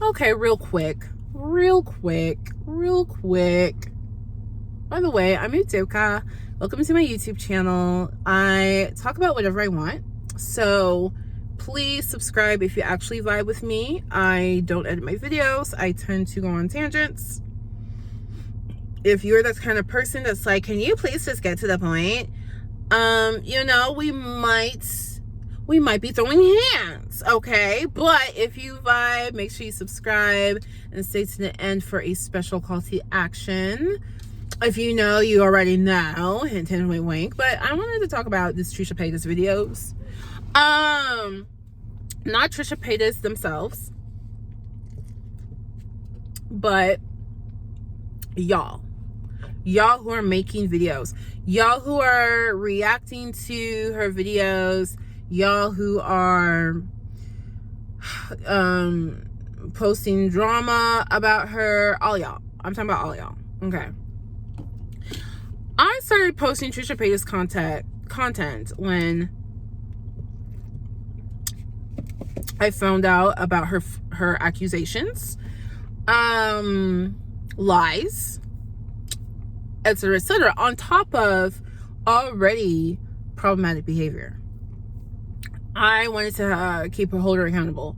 Okay, real quick. By the way, I'm Udoka. Welcome to my YouTube channel. I talk about whatever I want. So please subscribe if you actually vibe with me. I don't edit my videos. I tend to go on tangents. If you're that kind of person that's like, can you please just get to the point? We might be throwing hands, okay? But if you vibe, make sure you subscribe and stay to the end for a special call to action. If you know, you already know. Hint, hint, wink, wink. But I wanted to talk about this Trisha Paytas videos. Not Trisha Paytas themselves, but y'all who are making videos, y'all who are reacting to her videos, y'all who are posting drama about her, all y'all. I'm talking about all y'all. Okay. I started posting Trisha Paytas content when I found out about her accusations, lies, etc., on top of already problematic behavior. I wanted to keep her holder accountable.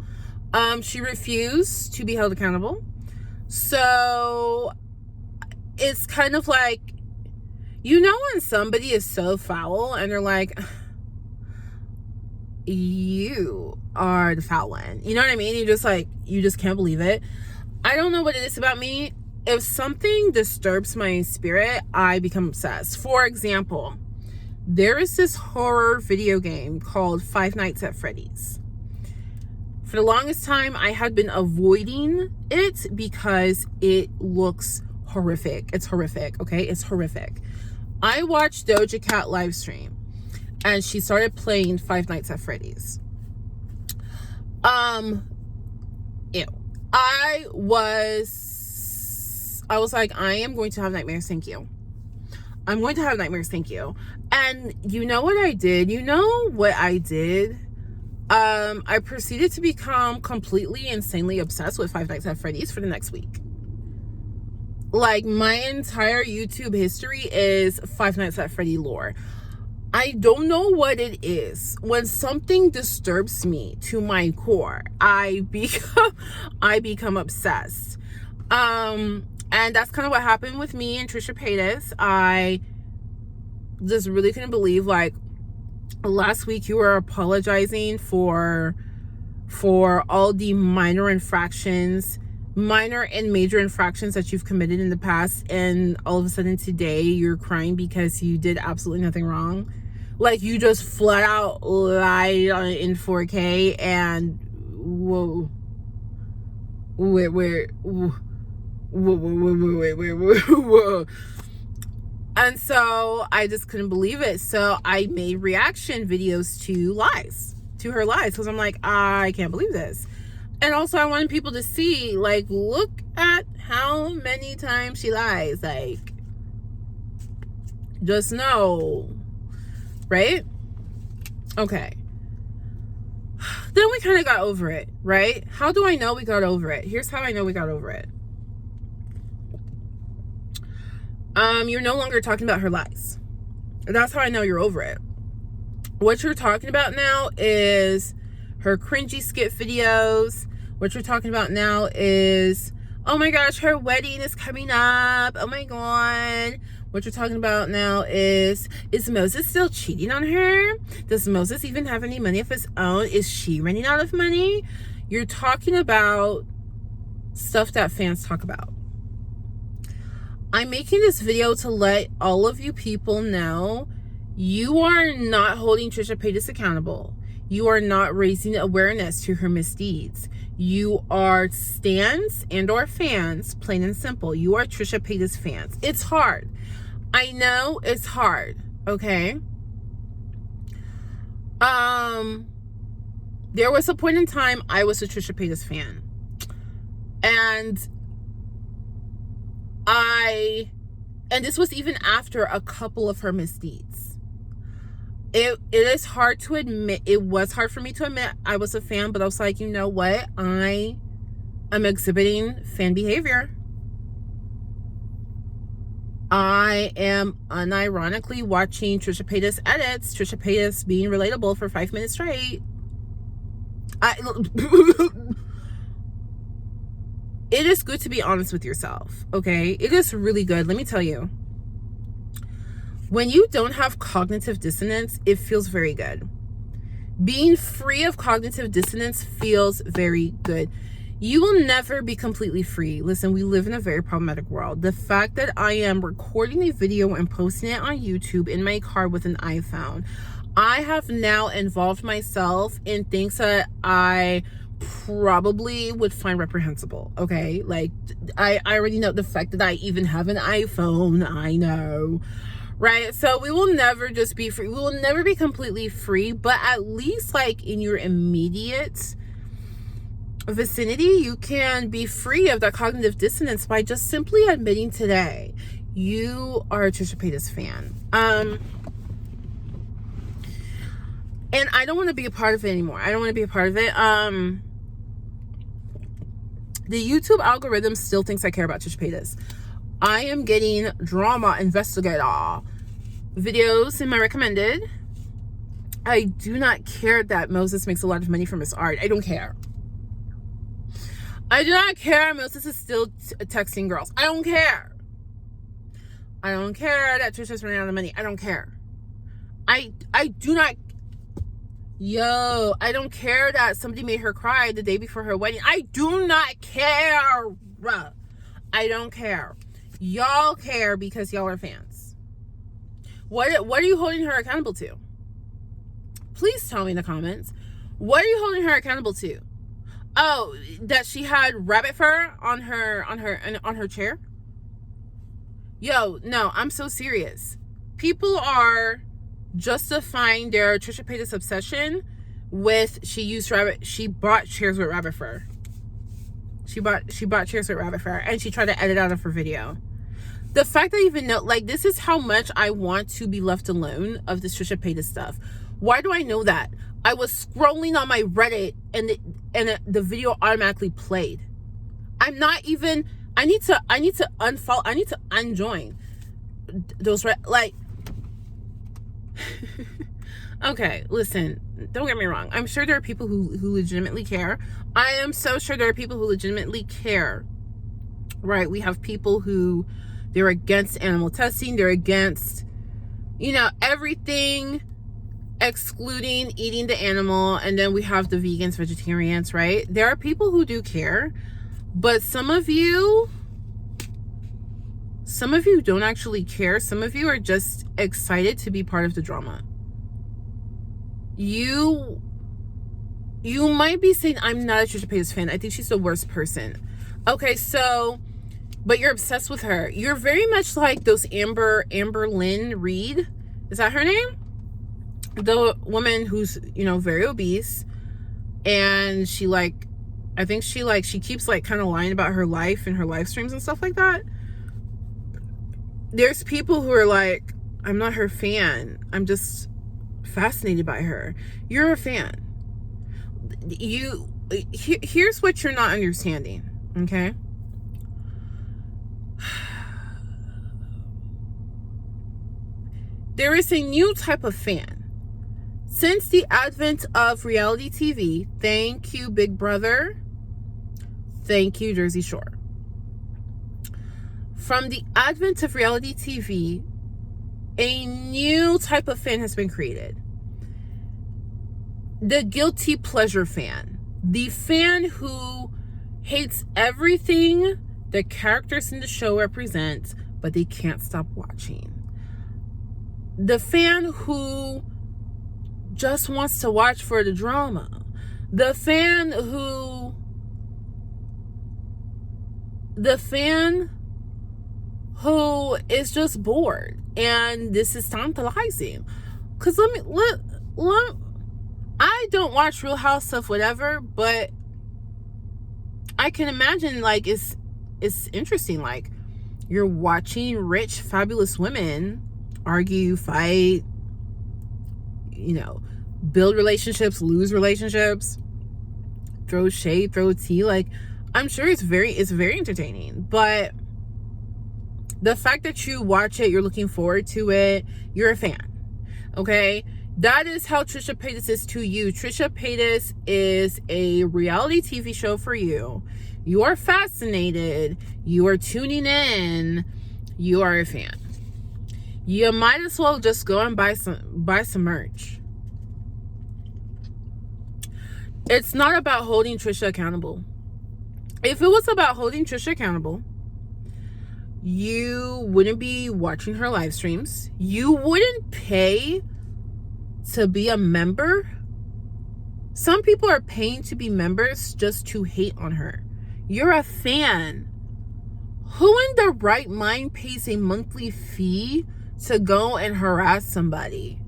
She refused to be held accountable. So it's kind of like, you know, when somebody is so foul and they're like, you are the foul one. You know what I mean? You just can't believe it. I don't know what it is about me. If something disturbs my spirit, I become obsessed. For example, there is this horror video game called Five Nights at Freddy's. For the longest time, I had been avoiding it because it looks horrific. It's horrific, okay? It's horrific. I watched Doja Cat live stream, and she started playing Five Nights at Freddy's. Ew. I was like, I am going to have nightmares, thank you. I'm going to have nightmares, thank you. And you know what I did? I proceeded to become completely, insanely obsessed with Five Nights at Freddy's for the next week. Like, my entire YouTube history is Five Nights at Freddy lore. I don't know what it is. When something disturbs me to my core, I become obsessed. And that's kind of what happened with me and Trisha Paytas. I just really couldn't believe, like, last week you were apologizing for all the minor and major infractions that you've committed in the past, and all of a sudden today you're crying because you did absolutely nothing wrong. Like, you just flat out lied in 4K, and whoa. And so I just couldn't believe it. So I made reaction videos to her lies, because I'm like, I can't believe this. And also I wanted people to see, like, look at how many times she lies. Like, just know, right? Okay. Then we kind of got over it, right? How do I know we got over it? Here's how I know we got over it. You're no longer talking about her lies. That's how I know you're over it. What you're talking about now is her cringy skit videos. What you're talking about now is, oh my gosh, her wedding is coming up. Oh my God. What you're talking about now is Moses still cheating on her? Does Moses even have any money of his own? Is she running out of money? You're talking about stuff that fans talk about. I'm making this video to let all of you people know you are not holding Trisha Paytas accountable. You are not raising awareness to her misdeeds. You are stans and or fans, plain and simple. You are Trisha Paytas fans. It's hard. I know it's hard, okay? There was a point in time I was a Trisha Paytas fan. And this was even after a couple of her misdeeds. It is hard to admit. It was hard for me to admit I was a fan, but I was like, you know what? I am exhibiting fan behavior. I am unironically watching Trisha Paytas edits, Trisha Paytas being relatable for 5 minutes straight. It is good to be honest with yourself, okay? It is really good. Let me tell you. When you don't have cognitive dissonance, it feels very good. Being free of cognitive dissonance feels very good. You will never be completely free. Listen, we live in a very problematic world. The fact that I am recording a video and posting it on YouTube in my car with an iPhone, I have now involved myself in things that I probably would find reprehensible, okay? Like, I already know the fact that I even have an iPhone. I know, right? So we will never just be free. We will never be completely free, but at least like in your immediate vicinity, you can be free of that cognitive dissonance by just simply admitting today you are a Trisha Paytas fan. And I don't want to be a part of it anymore. I don't want to be a part of it. The YouTube algorithm still thinks I care about Trisha Paytas. I am getting drama investigator videos in my recommended. I do not care that Moses makes a lot of money from his art. I don't care. I do not care Moses is still texting girls. I don't care. I don't care that Trisha's running out of money. I don't care. I do not. Yo, I don't care that somebody made her cry the day before her wedding. I do not care. I don't care. Y'all care because y'all are fans. What are you holding her accountable to? Please tell me in the comments. What are you holding her accountable to? Oh, that she had rabbit fur on her chair? Yo, no, I'm so serious. People are justifying their Trisha Paytas obsession with she bought chairs with rabbit fur. She bought chairs with rabbit fur and she tried to edit out of her video. The fact that I even know, like, this is how much I want to be left alone of this Trisha Paytas stuff. Why do I know that? I was scrolling on my Reddit and the video automatically played. I'm not even, I need to unfollow, I need to unjoin those, like, okay, listen, don't get me wrong. I'm sure there are people who legitimately care. I am so sure there are people who legitimately care, right? We have people who, they're against animal testing. They're against, everything excluding eating the animal. And then we have the vegans, vegetarians, right? There are people who do care, but some of you don't actually care. Some of you are just excited to be part of the drama. You might be saying, I'm not a Trisha Paytas fan. I think she's the worst person. Okay, so, but you're obsessed with her. You're very much like those Amber Lynn Reed. Is that her name? The woman who's, very obese. And she she keeps kind of lying about her life and her live streams and stuff like that. There's people who are like, I'm not her fan. I'm just fascinated by her. You're a fan. Here's what you're not understanding, okay? There is a new type of fan. Since the advent of reality TV, thank you, Big Brother. Thank you, Jersey Shore. From the advent of reality TV, a new type of fan has been created. The guilty pleasure fan. The fan who hates everything the characters in the show represent, but they can't stop watching. The fan who just wants to watch for the drama. The fan who is just bored, and this is tantalizing. Cause I don't watch Real House stuff, whatever, but I can imagine it's interesting. Like, you're watching rich, fabulous women argue, fight, build relationships, lose relationships, throw shade, throw tea. Like, I'm sure it's very entertaining, but the fact that you watch it, you're looking forward to it, you're a fan. Okay? That is how Trisha Paytas is to you. Trisha Paytas is a reality TV show for you. You are fascinated. You are tuning in. You are a fan. You might as well just go and buy some merch. It's not about holding Trisha accountable. If it was about holding Trisha accountable, you wouldn't be watching her live streams. You wouldn't pay to be a member. Some people are paying to be members just to hate on her. You're a fan. Who in their right mind pays a monthly fee to go and harass somebody?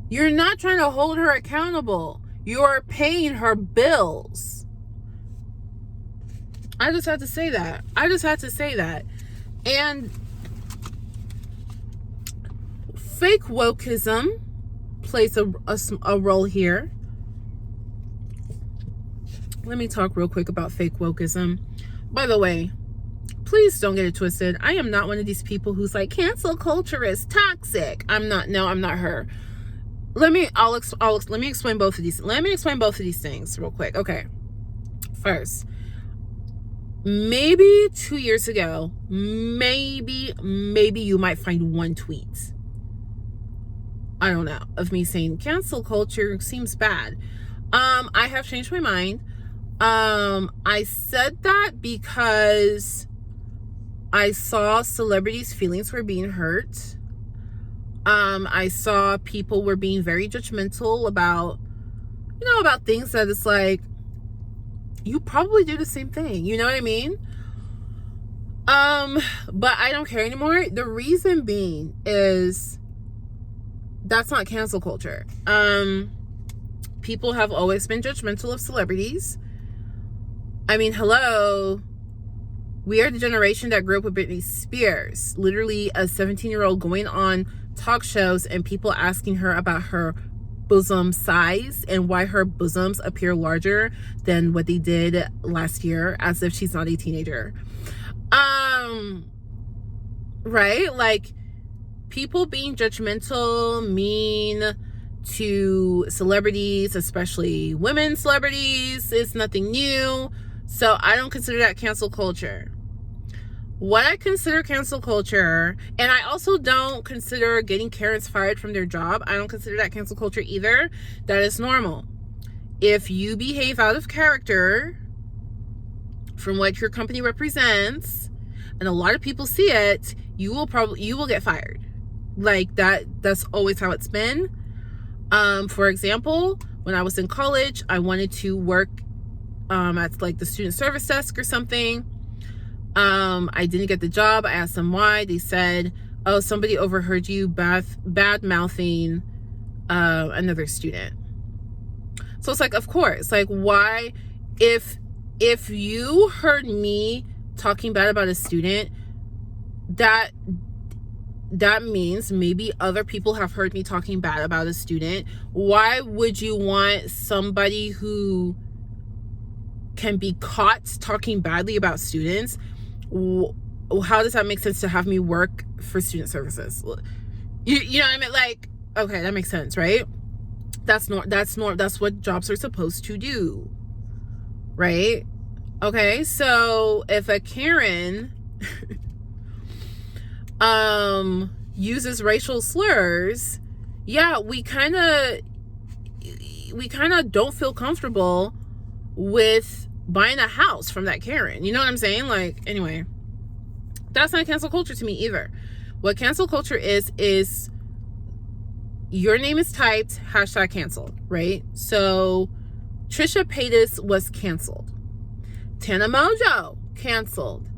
You're not trying to hold her accountable. You're paying her bills. I just had to say that. And fake wokeism plays a role here. Let me talk real quick about fake wokeism. By the way, please don't get it twisted. I am not one of these people who's like, cancel culture is toxic. I'm not her. Let me explain both of these. Let me explain both of these things real quick. Okay. First, maybe 2 years ago, maybe you might find one tweet, I don't know, of me saying cancel culture seems bad. I have changed my mind. I said that because I saw celebrities' feelings were being hurt. I saw people were being very judgmental about things that it's like, you probably do the same thing. You know what I mean? But I don't care anymore. The reason being is that's not cancel culture. People have always been judgmental of celebrities. I mean, hello. We are the generation that grew up with Britney Spears. Literally a 17-year-old going on talk shows and people asking her about her bosom size and why her bosoms appear larger than what they did last year, as if she's not a teenager. Right? Like, people being judgmental, mean to celebrities, especially women celebrities, is nothing new. So I don't consider that cancel culture. What I consider cancel culture, and I also don't consider getting Karens fired from their job. I don't consider that cancel culture either. That is normal. If you behave out of character from what your company represents, and a lot of people see it, you will get fired. Like that's always how it's been. For example, when I was in college, I wanted to work at like the student service desk or something. I didn't get the job. I asked them why. They said, oh, somebody overheard you bad mouthing another student. So it's like, of course, like, why, if you heard me talking bad about a student, that means maybe other people have heard me talking bad about a student. Why would you want somebody who can be caught talking badly about students? How does that make sense to have me work for student services? You know what I mean? Like, okay, that makes sense, right? That's what jobs are supposed to do, right? Okay, so if a Karen uses racial slurs, yeah, we kind of don't feel comfortable with buying a house from that Karen. You know what I'm saying? Like, anyway, that's not cancel culture to me either. What cancel culture is your name is typed, hashtag canceled, right? So Trisha Paytas was canceled. Tana Mojo, canceled.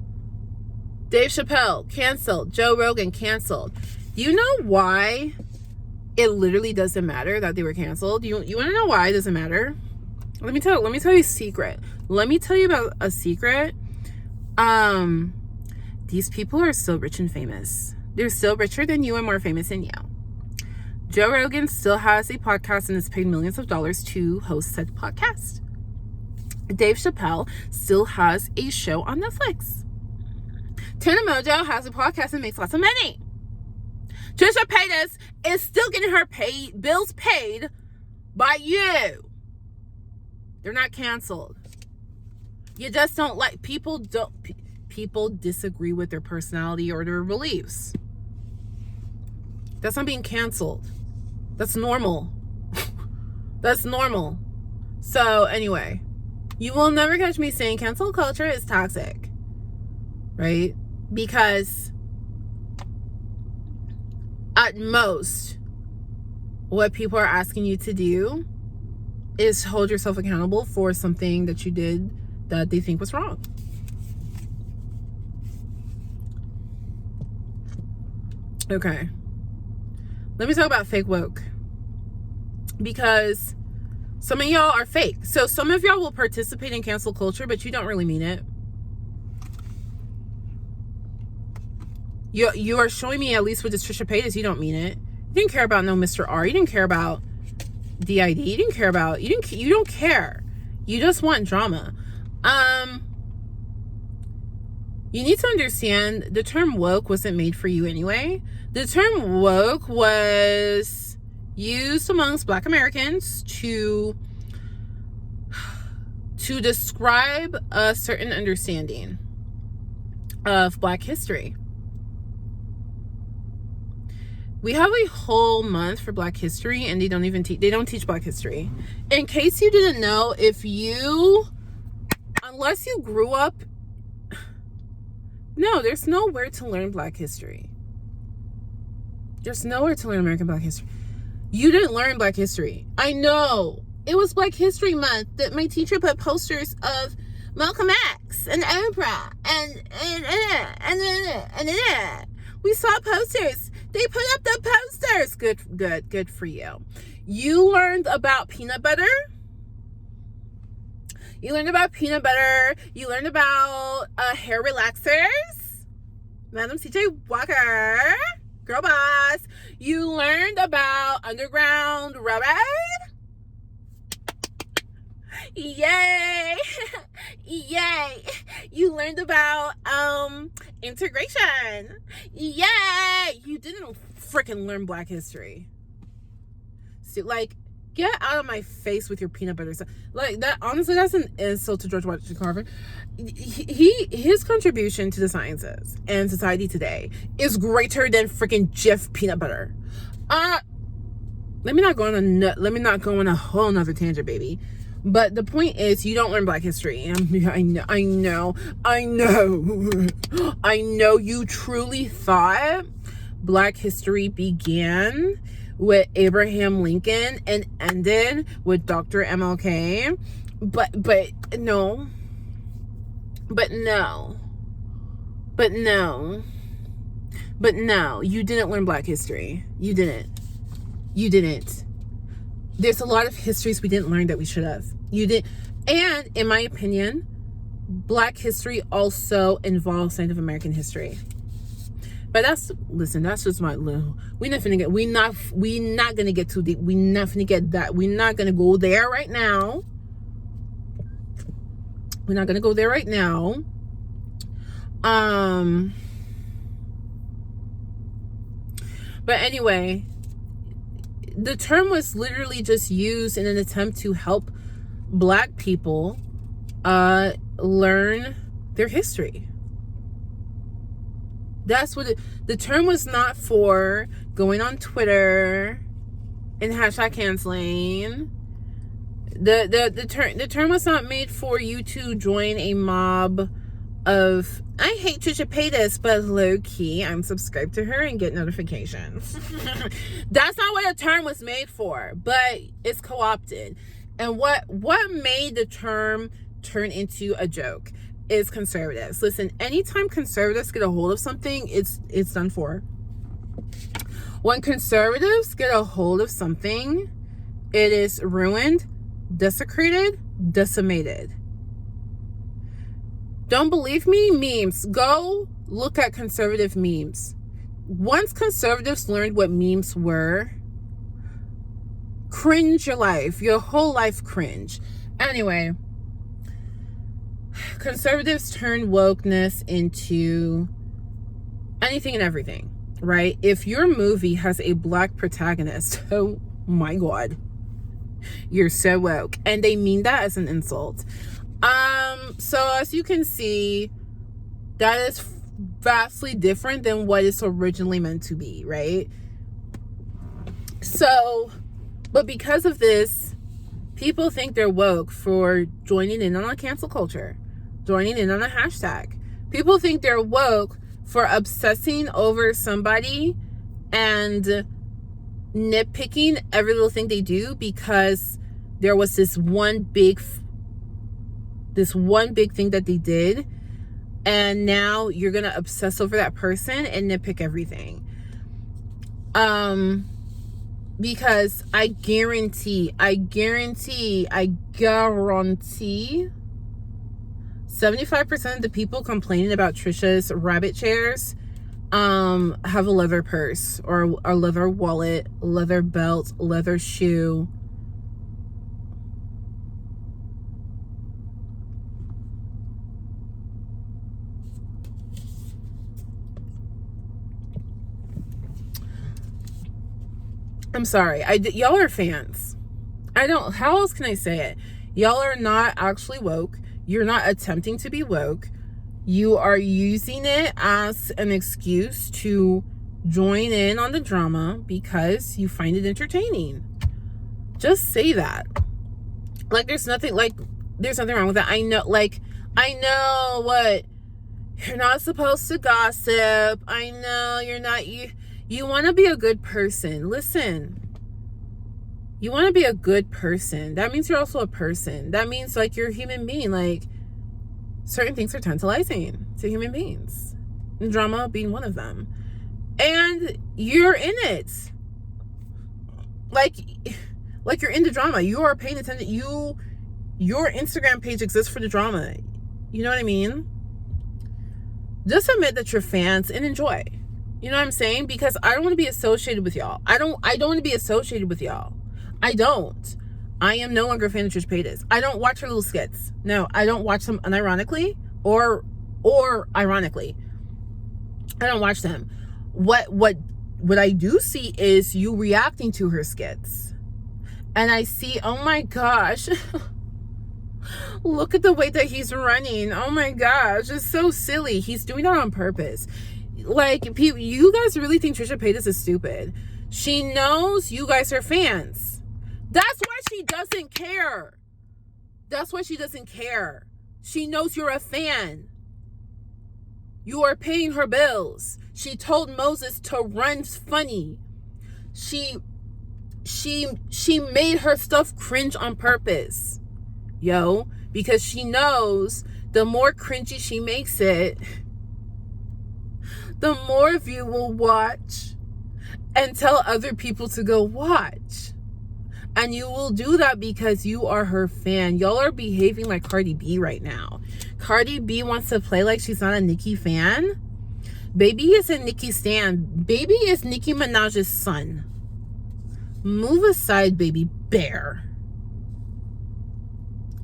Dave Chappelle, canceled. Joe Rogan, canceled. Do you know why it literally doesn't matter that they were canceled? You want to know why it doesn't matter? Let me tell you a secret. Let me tell you about a secret. These people are still rich and famous. They're still richer than you and more famous than you. Joe Rogan still has a podcast and is paid millions of dollars to host said podcast. Dave Chappelle still has a show on Netflix. Tana Mojo has a podcast and makes lots of money. Trisha Paytas is still getting her bills paid by you. They're not canceled. You just don't like people. People disagree with their personality or their beliefs. That's not being canceled. That's normal. That's normal. So anyway, you will never catch me saying cancel culture is toxic, right? Because at most, what people are asking you to do is hold yourself accountable for something that you did that they think was wrong. Okay. Let me talk about fake woke. Because some of y'all are fake. So some of y'all will participate in cancel culture, but you don't really mean it. You are showing me, at least with this Trisha Paytas, you don't mean it. You didn't care about no Mr. R. You didn't care about DID. You didn't care about, you don't care. You just want drama. You need to understand the term woke wasn't made for you anyway. The term woke was used amongst Black Americans to describe a certain understanding of Black history. We have a whole month for Black history, and they don't teach Black history. In case you didn't know, unless you grew up, no, there's nowhere to learn Black history. There's nowhere to learn American Black history. You didn't learn Black history. I know. It was Black History Month that my teacher put posters of Malcolm X and Oprah and we saw posters. They put up the posters. Good for you. You learned about peanut butter. You learned about peanut butter. You learned about hair relaxers. Madam CJ Walker. Girl boss. You learned about Underground Railroad. Yay. Yay. You learned about integration. Yay. You didn't freaking learn Black history. So, like, get out of my face with your peanut butter stuff. Like, that, honestly, that's an insult to George Washington Carver. His contribution to the sciences and society today is greater than freaking Jif peanut butter. Let me not go on a whole nother tangent, baby. But the point is, you don't learn Black history. I know you truly thought Black history began with Abraham Lincoln and ended with Dr. MLK. But no, you didn't learn Black history. You didn't. There's a lot of histories we didn't learn that we should have. You did. And in my opinion, Black history also involves Native American history. But that's just my little, we not gonna get too deep. We not gonna get that. We're not gonna go there right now. But anyway, the term was literally just used in an attempt to help Black people learn their history. That's what the term was not for going on Twitter and hashtag canceling. The term was not made for you to join a mob of, I hate Trisha Paytas, but low key, I'm subscribed to her and get notifications. That's not what the term was made for, but it's co-opted. And what made the term turn into a joke is conservatives. Listen, anytime conservatives get a hold of something, it's done for. When conservatives get a hold of something, it is ruined, desecrated, decimated. Don't believe me? Memes. Go look at conservative memes. Once conservatives learned what memes were, cringe your life. Your whole life cringe. Anyway, conservatives turn wokeness into anything and everything, right? If your movie has a black protagonist, oh my God, you're so woke. And they mean that as an insult. So as you can see, that is vastly different than what it's originally meant to be, right? So, but because of this, people think they're woke for joining in on a cancel culture, joining in on a hashtag. People think they're woke for obsessing over somebody and nitpicking every little thing they do because there was this one big thing that they did, and now you're gonna obsess over that person and nitpick everything. Because I guarantee 75% of the people complaining about Trisha's rabbit chairs have a leather purse or a leather wallet, leather belt, leather shoe. I'm sorry. Y'all are fans. How else can I say it? Y'all are not actually woke. You're not attempting to be woke. You are using it as an excuse to join in on the drama because you find it entertaining. Just say that. There's nothing wrong with that. I know what, you're not supposed to gossip. I know you're not, you want to be a good person. Listen, you want to be a good person. That means you're also a person. That means you're a human being. Certain things are tantalizing to human beings, and drama being one of them. And you're in it. You're in the drama. You are paying attention. Your Instagram page exists for the drama. You know what I mean? Just admit that you're fans and enjoy. You know what I'm saying? Because I don't want to be associated with y'all. I don't want to be associated with y'all. I don't. I am no longer a fan of Trisha Paytas. I don't watch her little skits. No, I don't watch them unironically or ironically. I don't watch them. What I do see is you reacting to her skits. And I see, oh my gosh, look at the way that he's running. Oh my gosh, it's so silly. He's doing that on purpose. People, you guys really think Trisha Paytas is stupid. She knows you guys are fans. That's why she doesn't care. That's why she doesn't care. She knows you're a fan. You are paying her bills. She told Moses to run funny. She made her stuff cringe on purpose. Because she knows the more cringy she makes it, the more of you will watch and tell other people to go watch. And you will do that because you are her fan. Y'all are behaving like Cardi B right now. Cardi B wants to play like she's not a Nicki fan. Baby is a Nicki stan. Baby is Nicki Minaj's son. Move aside, baby bear.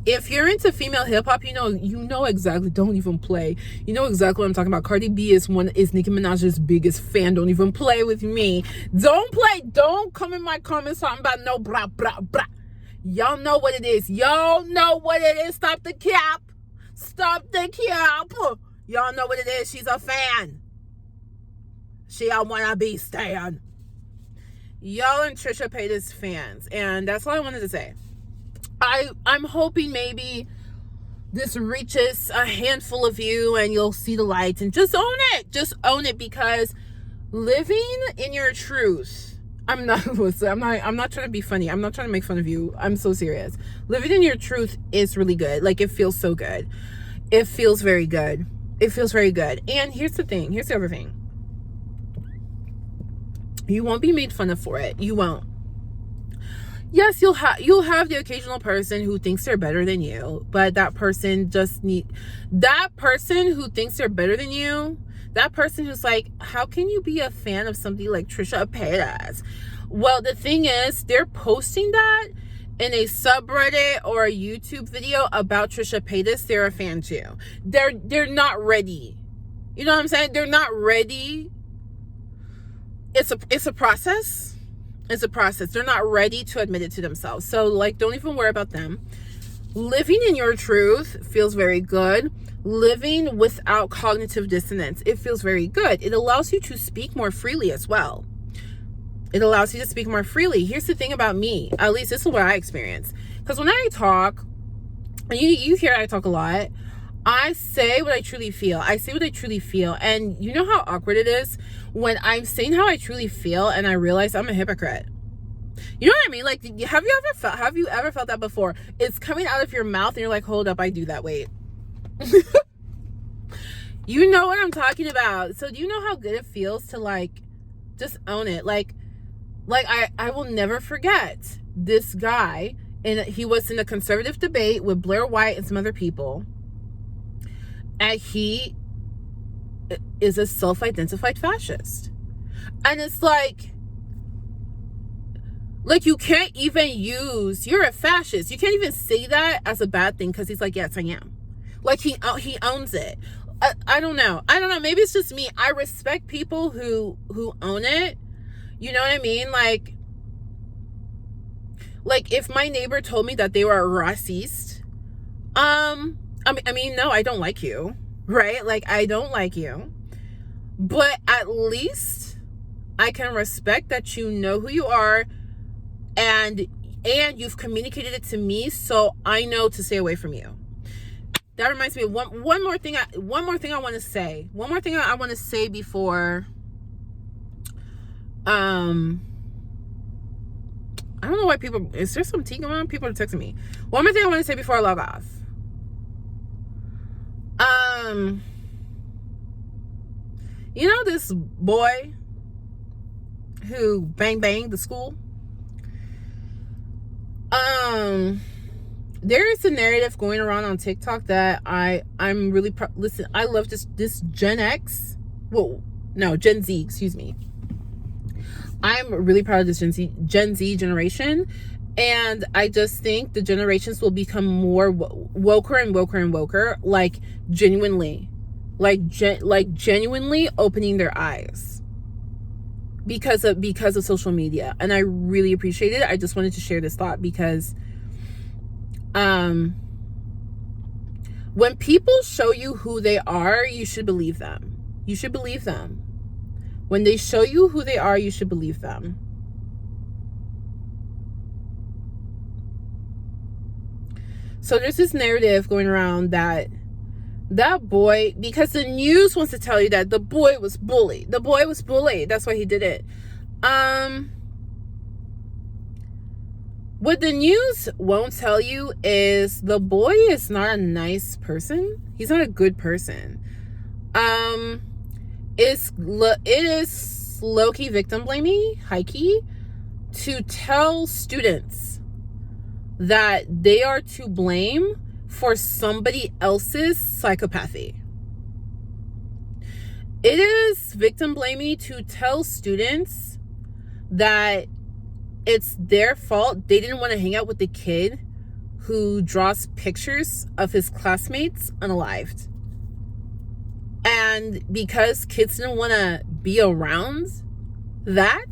If you're into female hip-hop, you know exactly. Don't even play. You know exactly what I'm talking about. Cardi B is Nicki Minaj's biggest fan. Don't even play with me. Don't play. Don't come in my comments talking about no bra bra bra. Y'all know what it is. Y'all know what it is. Stop the cap. Stop the cap. Y'all know what it is. She's a fan. She a wannabe stan. Y'all and Trisha Paytas fans. And that's all I wanted to say. I'm hoping maybe this reaches a handful of you and you'll see the light and just own it. Just own it, because living in your truth. I'm not trying to be funny. I'm not trying to make fun of you. I'm so serious. Living in your truth is really good. It feels so good. It feels very good. It feels very good. And here's the thing. Here's the other thing. You won't be made fun of for it. You won't. Yes, you'll have the occasional person who thinks they're better than you, but that person who thinks they're better than you, that person who's like, how can you be a fan of somebody like Trisha Paytas? Well, the thing is, they're posting that in a subreddit or a YouTube video about Trisha Paytas, they're a fan too. They're not ready. You know what I'm saying? They're not ready. It's a process. It's a process. They're not ready to admit it to themselves. So, like, don't even worry about them. Living in your truth feels very good. Living without cognitive dissonance, it feels very good. It allows you to speak more freely as well. It allows you to speak more freely. Here's the thing about me. At least this is what I experience. Because when I talk, and you hear I talk a lot, I say what I truly feel. I say what I truly feel. And you know how awkward it is when I'm saying how I truly feel and I realize I'm a hypocrite. You know what I mean? Like, have you ever felt that before? It's coming out of your mouth and you're like, hold up, I do that. Wait. You know what I'm talking about. So do you know how good it feels to, like, just own it? Like I will never forget this guy, and he was in a conservative debate with Blair White and some other people, and he is a self-identified fascist. And it's like you can't even use, you're a fascist, you can't even say that as a bad thing, because he's like, yes, I am. Like, he owns it. I don't know, maybe it's just me. I respect people who own it. You know what I mean? Like if my neighbor told me that they were a racist, I mean, no, I don't like you, right? Like, I don't like you, but at least I can respect that you know who you are, and you've communicated it to me, so I know to stay away from you. That reminds me of one more thing I want to say. One more thing I want to say before. I don't know why people. Is there some tea going on? People are texting me. One more thing I want to say before I log off. You know this boy who banged the school? There is a narrative going around on TikTok that I'm really listen. I love this Gen X. Well, no, Gen Z. Excuse me. I'm really proud of this Gen Z generation, and I just think the generations will become more woker and woker, like genuinely, genuinely opening their eyes because of social media, and I really appreciate it. I just wanted to share this thought because when people show you who they are, you should believe them. You should believe them. When they show you who they are, you should believe them. So there's this narrative going around that boy, because the news wants to tell you that the boy was bullied. The boy was bullied. That's why he did it. What the news won't tell you is the boy is not a nice person. He's not a good person. It is low-key victim blaming, high-key, to tell students that they are to blame for somebody else's psychopathy. It is victim blaming to tell students that it's their fault. They didn't want to hang out with the kid who draws pictures of his classmates unalived. And because kids didn't want to be around that,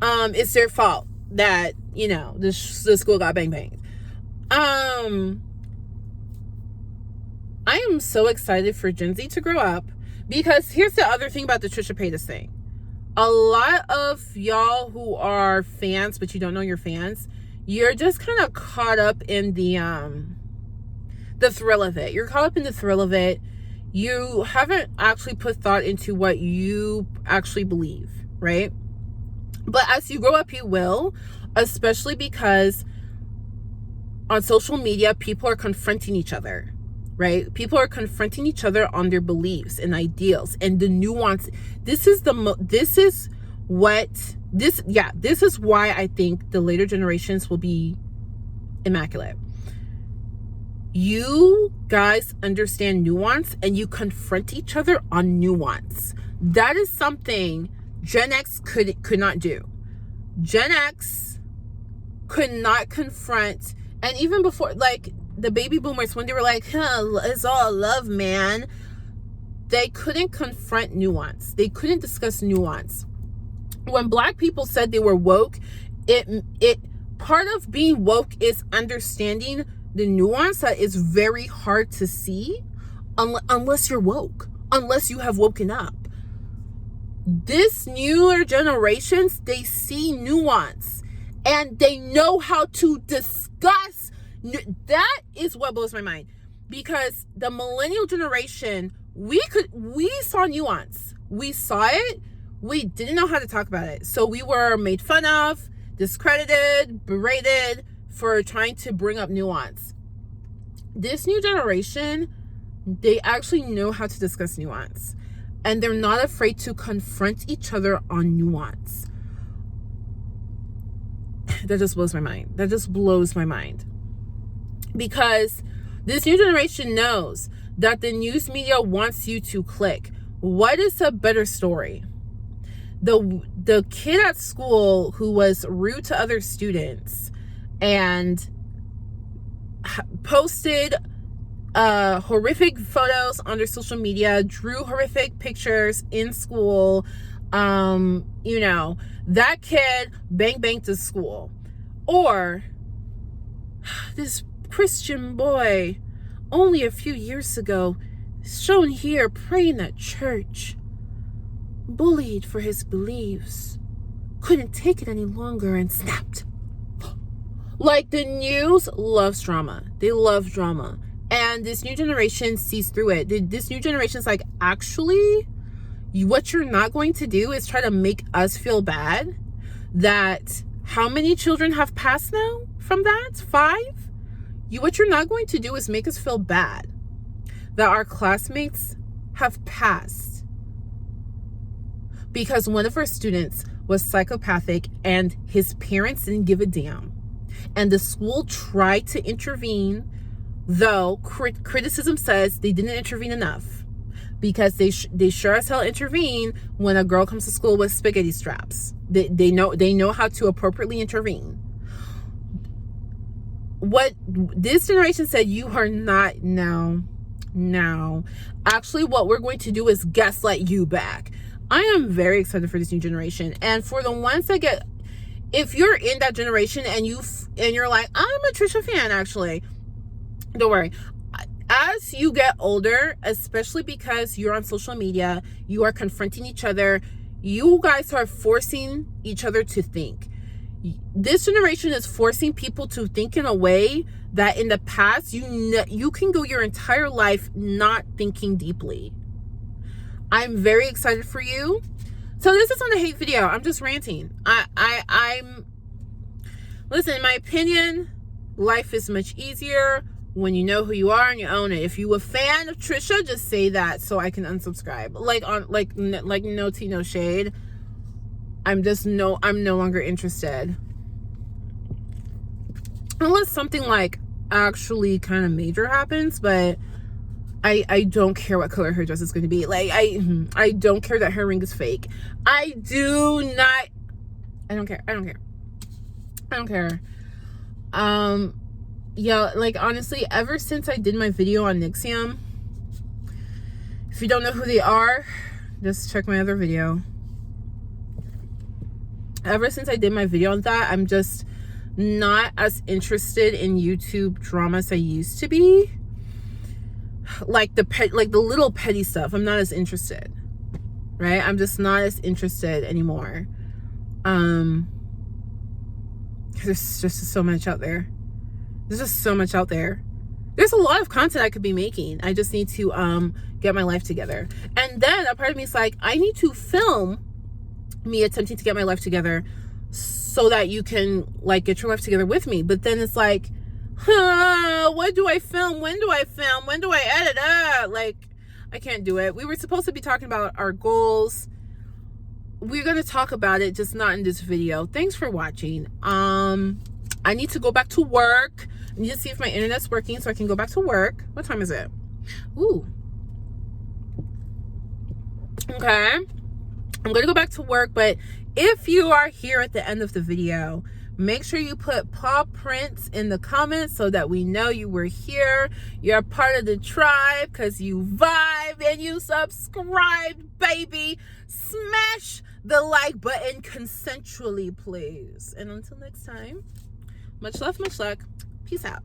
it's their fault that, you know, the school got banged. I am so excited for Gen Z to grow up, because here's the other thing about the Trisha Paytas thing. A lot of y'all who are fans, but you don't know you're fans, you're just kind of caught up in the thrill of it. You're caught up in the thrill of it. You haven't actually put thought into what you actually believe, right? But as you grow up, you will, especially because on social media, people are confronting each other, right? People are confronting each other on their beliefs and ideals and the nuance. This is why I think the later generations will be immaculate. You guys understand nuance and you confront each other on nuance. That is something Gen X could not do. Gen X could not confront, and even before, like, the baby boomers, when they were like, it's all love, man, they couldn't confront nuance. They couldn't discuss nuance. When Black people said they were woke, it part of being woke is understanding the nuance that is very hard to see unless you're woke, unless you have woken up. This newer generations, they see nuance and they know how to discuss. That is what blows my mind, because the millennial generation, we saw nuance. We saw it. We didn't know how to talk about it. So we were made fun of, discredited, berated for trying to bring up nuance. This new generation, they actually know how to discuss nuance. And they're not afraid to confront each other on nuance. That just blows my mind. That just blows my mind. Because this new generation knows that the news media wants you to click. What is a better story? The kid at school who was rude to other students and posted horrific photos on their social media, drew horrific pictures in school, you know, that kid banged to school. Or this Christian boy only a few years ago shown here praying at church, bullied for his beliefs, couldn't take it any longer and snapped. Like, the news loves drama. They love drama. And this new generation sees through it. This new generation is like, actually, what you're not going to do is try to make us feel bad. That how many children have passed now from that? 5? What you're not going to do is make us feel bad that our classmates have passed because one of our students was psychopathic and his parents didn't give a damn. And the school tried to intervene, though criticism says they didn't intervene enough, because they sure as hell intervene when a girl comes to school with spaghetti straps. They know how to appropriately intervene. What this generation said, you are not, no. Actually, what we're going to do is gaslight you back. I am very excited for this new generation. And for the ones that get, if you're in that generation and you're like, I'm a Trisha fan, actually, don't worry. As you get older, especially because you're on social media, you are confronting each other, you guys are forcing each other to think. This generation is forcing people to think in a way that in the past, you can go your entire life not thinking deeply. I'm very excited for you. So this is not a hate video. I'm just ranting. I'm listen, in my opinion, life is much easier when you know who you are and you own it. If you a fan of Trisha, just say that so I can unsubscribe. Like no tea, no shade. I'm no longer interested. Unless something like actually kind of major happens, but I don't care what color her dress is going to be. Like, I don't care that her ring is fake. I don't care. Yeah, like, honestly, ever since I did my video on Nixium, if you don't know who they are, just check my other video. Ever since I did my video on that, I'm just not as interested in YouTube drama as I used to be. Like the little petty stuff, I'm not as interested. Right? I'm just not as interested anymore. There's just so much out there. There's just so much out there. There's a lot of content I could be making. I just need to get my life together. And then a part of me is like, I need to film me attempting to get my life together so that you can like get your life together with me. But then it's like, what do I film? When do I film? When do I edit? Like, I can't do it. We were supposed to be talking about our goals. We're going to talk about it, just not in this video. Thanks for watching. I need to go back to work. I need to see if my internet's working so I can go back to work. What time is it? Ooh. Okay. I'm going to go back to work, but if you are here at the end of the video, Make sure you put paw prints in the comments so that we know you were here. You're part of the tribe because you vibe and you subscribed, baby. Smash the like button consensually, please. And until next time, much love, much luck. Peace out.